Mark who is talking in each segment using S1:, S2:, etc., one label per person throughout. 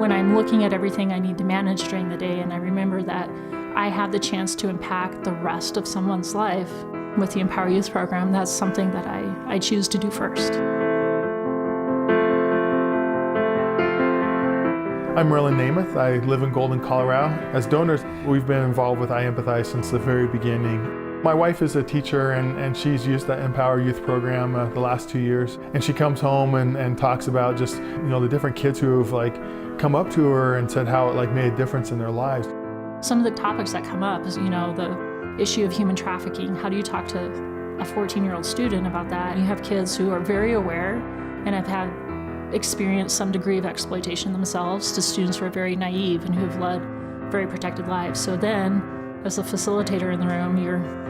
S1: when I'm looking at everything I need to manage during the day, and I remember that I have the chance to impact the rest of someone's life with the Empower Youth program, that's something that I choose to do first.
S2: I'm Merlin Namath. I live in Golden, Colorado. As donors, we've been involved with iEmpathize since the very beginning. My wife is a teacher, and she's used the Empower Youth program the last 2 years. And she comes home and talks about just, the different kids who have come up to her and said how it made a difference in their lives.
S1: Some of the topics that come up is, the issue of human trafficking. How do you talk to a 14-year-old student about that? You have kids who are very aware and have had experienced some degree of exploitation themselves, to students who are very naive and who have led very protected lives. So then, as a facilitator in the room, you're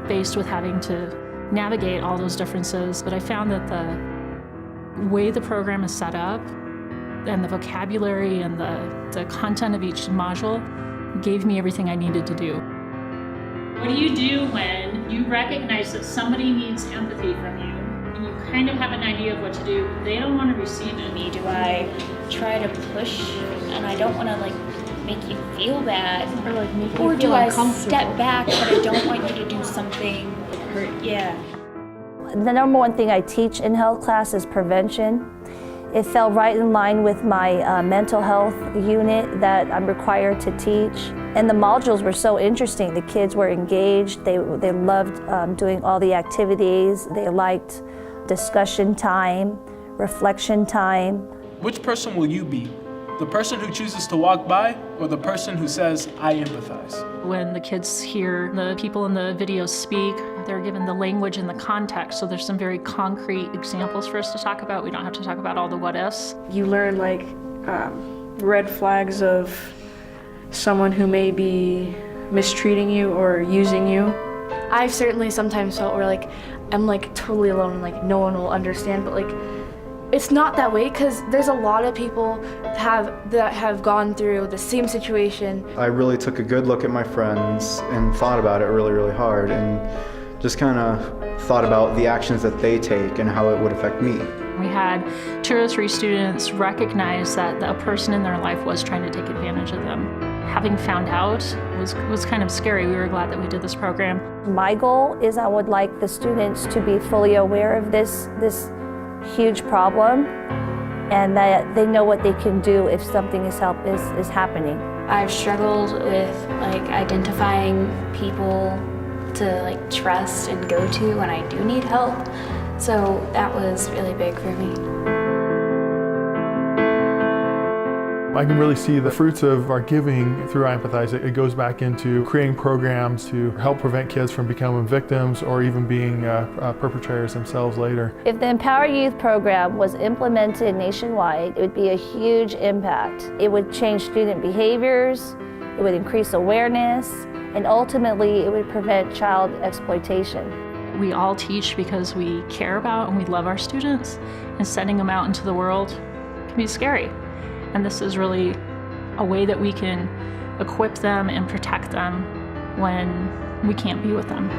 S1: faced with having to navigate all those differences. But I found that the way the program is set up and the vocabulary and the content of each module gave me everything I needed to do. What do you do when you recognize that somebody needs empathy from you and you kind of have an idea of what to do, but they don't want to receive it?
S3: Do I try to push and I don't want to make you feel bad?
S4: Or make you
S3: or
S4: feel
S3: do I
S4: uncomfortable?
S3: step back but I don't want you to do something hurt? Yeah.
S5: The number one thing I teach in health class is prevention. It fell right in line with my mental health unit that I'm required to teach. And the modules were so interesting. The kids were engaged. They loved doing all the activities. They liked discussion time, reflection time.
S6: Which person will you be? The person who chooses to walk by, or the person who says, I empathize?
S1: When the kids hear the people in the videos speak, they're given the language and the context, so there's some very concrete examples for us to talk about. We don't have to talk about all the what ifs.
S4: You learn red flags of someone who may be mistreating you or using you.
S7: I've certainly sometimes felt where I'm totally alone and no one will understand, but it's not that way, because there's a lot of people that have gone through the same situation.
S8: I really took a good look at my friends and thought about it really, really hard, and just kind of thought about the actions that they take and how it would affect me.
S1: We had 2 or 3 students recognize that a person in their life was trying to take advantage of them. Having found out was kind of scary. We were glad that we did this program.
S5: My goal is I would like the students to be fully aware of this huge problem, and that they know what they can do if something is happening.
S3: I've struggled with identifying people to trust and go to when I do need help. So that was really big for me.
S2: I can really see the fruits of our giving through iEmpathize. It goes back into creating programs to help prevent kids from becoming victims or even being perpetrators themselves later.
S5: If the Empower Youth program was implemented nationwide, it would be a huge impact. It would change student behaviors, it would increase awareness, and ultimately it would prevent child exploitation.
S1: We all teach because we care about and we love our students, and sending them out into the world can be scary. And this is really a way that we can equip them and protect them when we can't be with them.